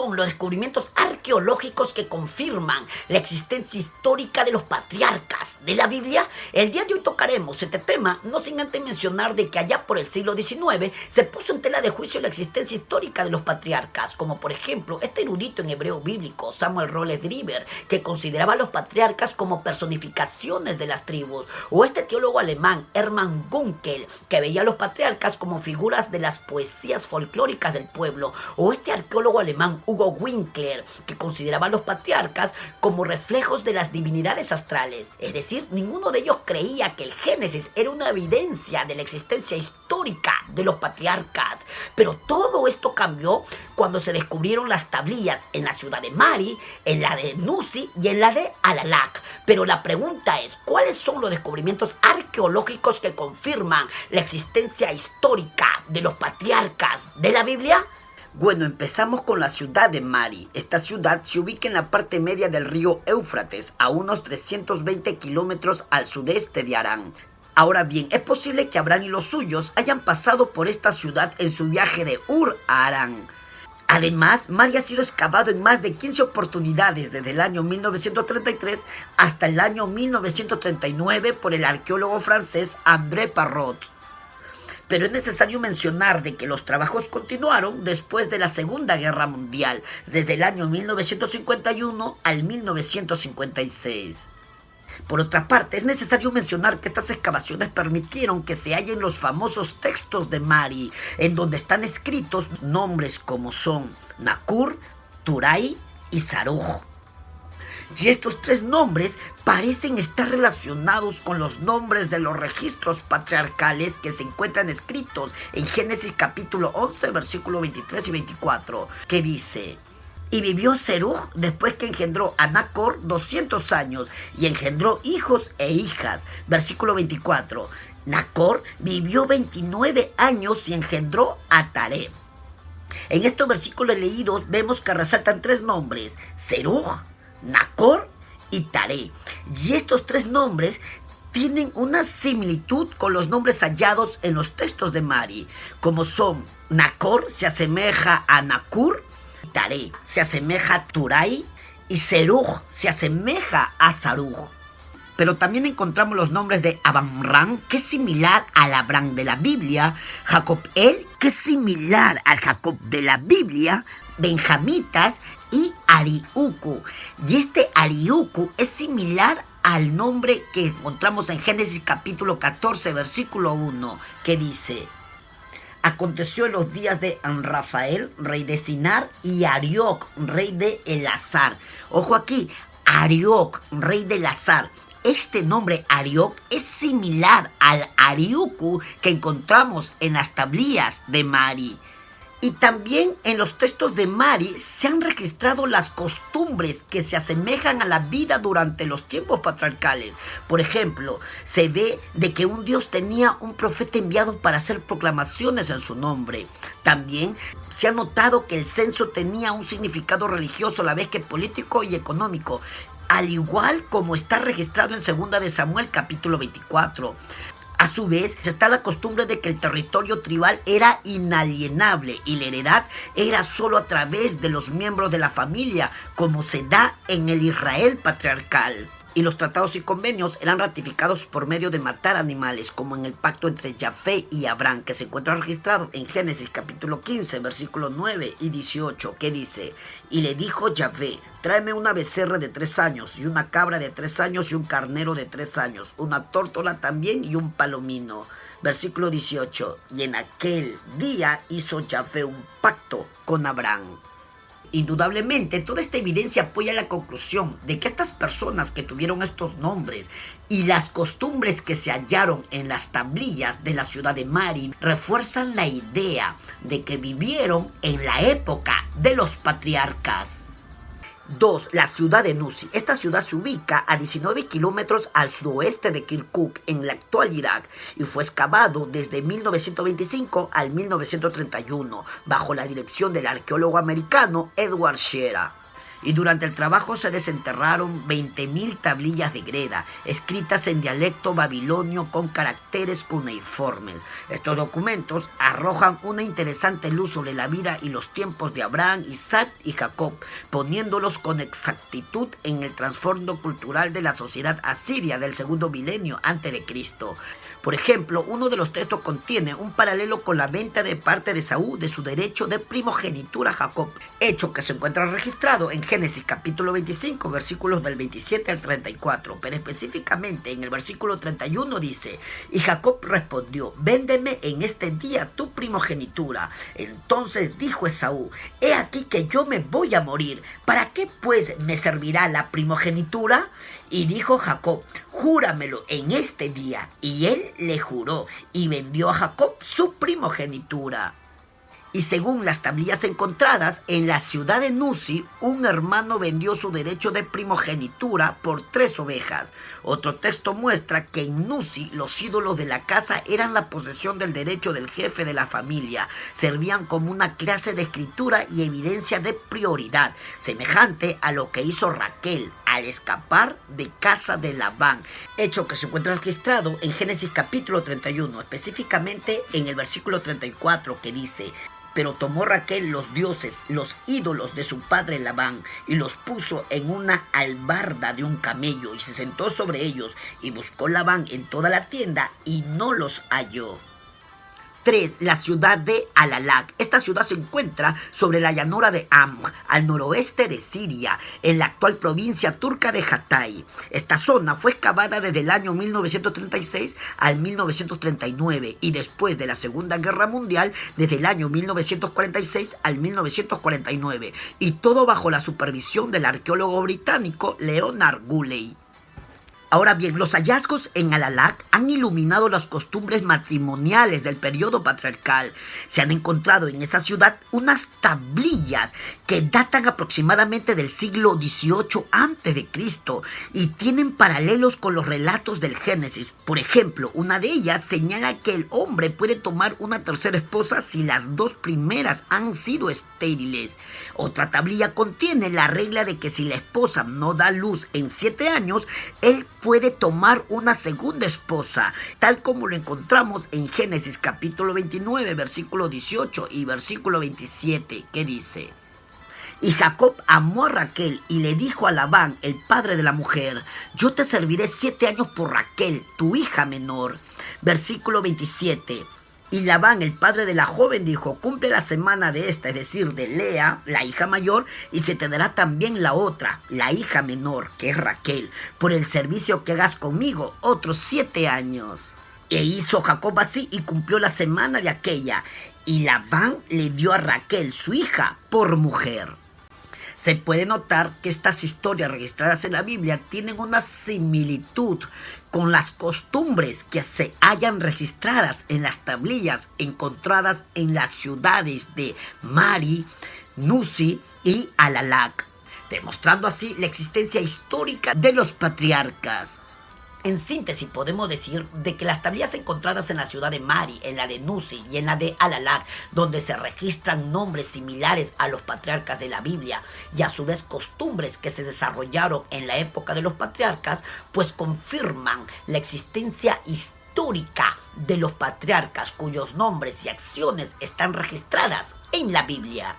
son los descubrimientos arqueológicos que confirman la existencia histórica de los patriarcas de la Biblia? El día de hoy tocaremos este tema, no sin antes mencionar de que allá por el siglo XIX se puso en tela de juicio la existencia histórica de los patriarcas, como por ejemplo este erudito en hebreo bíblico, Samuel Roller Driver, que consideraba a los patriarcas como personificaciones de las tribus, o este teólogo alemán, Hermann Gunkel, que veía a los patriarcas como figuras de las poesías folclóricas del pueblo, o este arqueólogo alemán Hugo Winkler, que consideraba a los patriarcas como reflejos de las divinidades astrales. Es decir, ninguno de ellos creía que el Génesis era una evidencia de la existencia histórica de los patriarcas. Pero todo esto cambió cuando se descubrieron las tablillas en la ciudad de Mari, en la de Nusi y en la de Alalak. Pero la pregunta es, ¿cuáles son los descubrimientos arqueológicos que confirman la existencia histórica de los patriarcas de la Biblia? Bueno, empezamos con la ciudad de Mari. Esta ciudad se ubica en la parte media del río Éufrates, a unos 320 kilómetros al sudeste de Harán. Ahora bien, es posible que Abraham y los suyos hayan pasado por esta ciudad en su viaje de Ur a Harán. Además, Mari ha sido excavado en más de 15 oportunidades desde el año 1933 hasta el año 1939 por el arqueólogo francés André Parrot. Pero es necesario mencionar de que los trabajos continuaron después de la Segunda Guerra Mundial, desde el año 1951 al 1956. Por otra parte, es necesario mencionar que estas excavaciones permitieron que se hallen los famosos textos de Mari, en donde están escritos nombres como son Nakur, Turay y Saruj. Y estos tres nombres parecen estar relacionados con los nombres de los registros patriarcales que se encuentran escritos en Génesis capítulo 11, versículo 23 y 24, que dice: y vivió Seruj después que engendró a Nacor 200 años y engendró hijos e hijas. Versículo 24, Nacor vivió 29 años y engendró a Taré. En estos versículos leídos vemos que resaltan tres nombres: Seruj, Nacor y Taré. Y estos tres nombres tienen una similitud con los nombres hallados en los textos de Mari, como son Nacor se asemeja a Nakur, Taré se asemeja a Turay y Seruj se asemeja a Saruj. Pero también encontramos los nombres de Abamram, que es similar al Abraham de la Biblia, Jacob-el, que es similar al Jacob de la Biblia, Benjamitas y Ariuku. Y este Ariuku es similar al nombre que encontramos en Génesis capítulo 14, versículo 1, que dice: aconteció en los días de Rafael, rey de Sinar, y Arioc, rey de Elazar. Ojo aquí, Arioc, rey de Elazar. Este nombre Arioc es similar al Ariuku que encontramos en las tablillas de Mari. Y también en los textos de Mari se han registrado las costumbres que se asemejan a la vida durante los tiempos patriarcales. Por ejemplo, se ve de que un dios tenía un profeta enviado para hacer proclamaciones en su nombre. También se ha notado que el censo tenía un significado religioso a la vez que político y económico, al igual como está registrado en 2 de Samuel capítulo 24. A su vez, está la costumbre de que el territorio tribal era inalienable y la heredad era solo a través de los miembros de la familia, como se da en el Israel patriarcal. Y los tratados y convenios eran ratificados por medio de matar animales, como en el pacto entre Yahvé y Abraham, que se encuentra registrado en Génesis capítulo 15, versículos 9 y 18, que dice: y le dijo Yahvé: tráeme una becerra de 3 años, y una cabra de 3 años, y un carnero de 3 años, una tórtola también, y un palomino. Versículo 18, y en aquel día hizo Yahvé un pacto con Abraham. Indudablemente, toda esta evidencia apoya la conclusión de que estas personas que tuvieron estos nombres y las costumbres que se hallaron en las tablillas de la ciudad de Mari refuerzan la idea de que vivieron en la época de los patriarcas. 2. La ciudad de Nusi. Esta ciudad se ubica a 19 kilómetros al sudoeste de Kirkuk, en el actual Irak, y fue excavado desde 1925 al 1931, bajo la dirección del arqueólogo americano Edward Shera. y durante el trabajo se desenterraron 20.000 tablillas de greda, escritas en dialecto babilonio con caracteres cuneiformes. Estos documentos arrojan una interesante luz sobre la vida y los tiempos de Abraham, Isaac y Jacob, poniéndolos con exactitud en el trasfondo cultural de la sociedad asiria del segundo milenio antes de Cristo. Por ejemplo, uno de los textos contiene un paralelo con la venta de parte de Saúl de su derecho de primogenitura a Jacob, hecho que se encuentra registrado en Génesis capítulo 25, versículos del 27 al 34, pero específicamente en el versículo 31 dice: y Jacob respondió: véndeme en este día tu primogenitura. Entonces dijo Esaú: he aquí que yo me voy a morir, ¿para qué pues me servirá la primogenitura? Y dijo Jacob: júramelo en este día. Y él le juró, y vendió a Jacob su primogenitura. Y según las tablillas encontradas en la ciudad de Nusi, un hermano vendió su derecho de primogenitura por 3 ovejas. Otro texto muestra que en Nusi los ídolos de la casa eran la posesión del derecho del jefe de la familia. Servían como una clase de escritura y evidencia de prioridad, semejante a lo que hizo Raquel al escapar de casa de Labán, hecho que se encuentra registrado en Génesis capítulo 31, específicamente en el versículo 34, que dice: pero tomó Raquel los dioses, los ídolos de su padre Labán, y los puso en una albarda de un camello, y se sentó sobre ellos, y buscó Labán en toda la tienda, y no los halló. 3. La ciudad de Alalac. Esta ciudad se encuentra sobre la llanura de Amr, al noroeste de Siria, en la actual provincia turca de Hatay. Esta zona fue excavada desde el año 1936 al 1939 y después de la Segunda Guerra Mundial desde el año 1946 al 1949, y todo bajo la supervisión del arqueólogo británico Leonard Guley. Ahora bien, los hallazgos en Alalac han iluminado las costumbres matrimoniales del periodo patriarcal. Se han encontrado en esa ciudad unas tablillas que datan aproximadamente del siglo XVIII a.C. y tienen paralelos con los relatos del Génesis. Por ejemplo, una de ellas señala que el hombre puede tomar una tercera esposa si las 2 primeras han sido estériles. Otra tablilla contiene la regla de que si la esposa no da luz en 7 años, él puede tomar una segunda esposa, tal como lo encontramos en Génesis capítulo 29, versículo 18 y versículo 27, que dice: y Jacob amó a Raquel y le dijo a Labán, el padre de la mujer: yo te serviré 7 años por Raquel, tu hija menor. Versículo 27. Y Labán, el padre de la joven, dijo: cumple la semana de esta, es decir, de Lea, la hija mayor, y se te dará también la otra, la hija menor, que es Raquel, por el servicio que hagas conmigo, otros 7 años. E hizo Jacob así, y cumplió la semana de aquella, y Labán le dio a Raquel, su hija, por mujer. Se puede notar que estas historias registradas en la Biblia tienen una similitud con las costumbres que se hallan registradas en las tablillas encontradas en las ciudades de Mari, Nusi y Alalac, demostrando así la existencia histórica de los patriarcas. En síntesis, podemos decir de que las tablillas encontradas en la ciudad de Mari, en la de Nusi y en la de Alalac, donde se registran nombres similares a los patriarcas de la Biblia y a su vez costumbres que se desarrollaron en la época de los patriarcas, pues confirman la existencia histórica de los patriarcas cuyos nombres y acciones están registradas en la Biblia.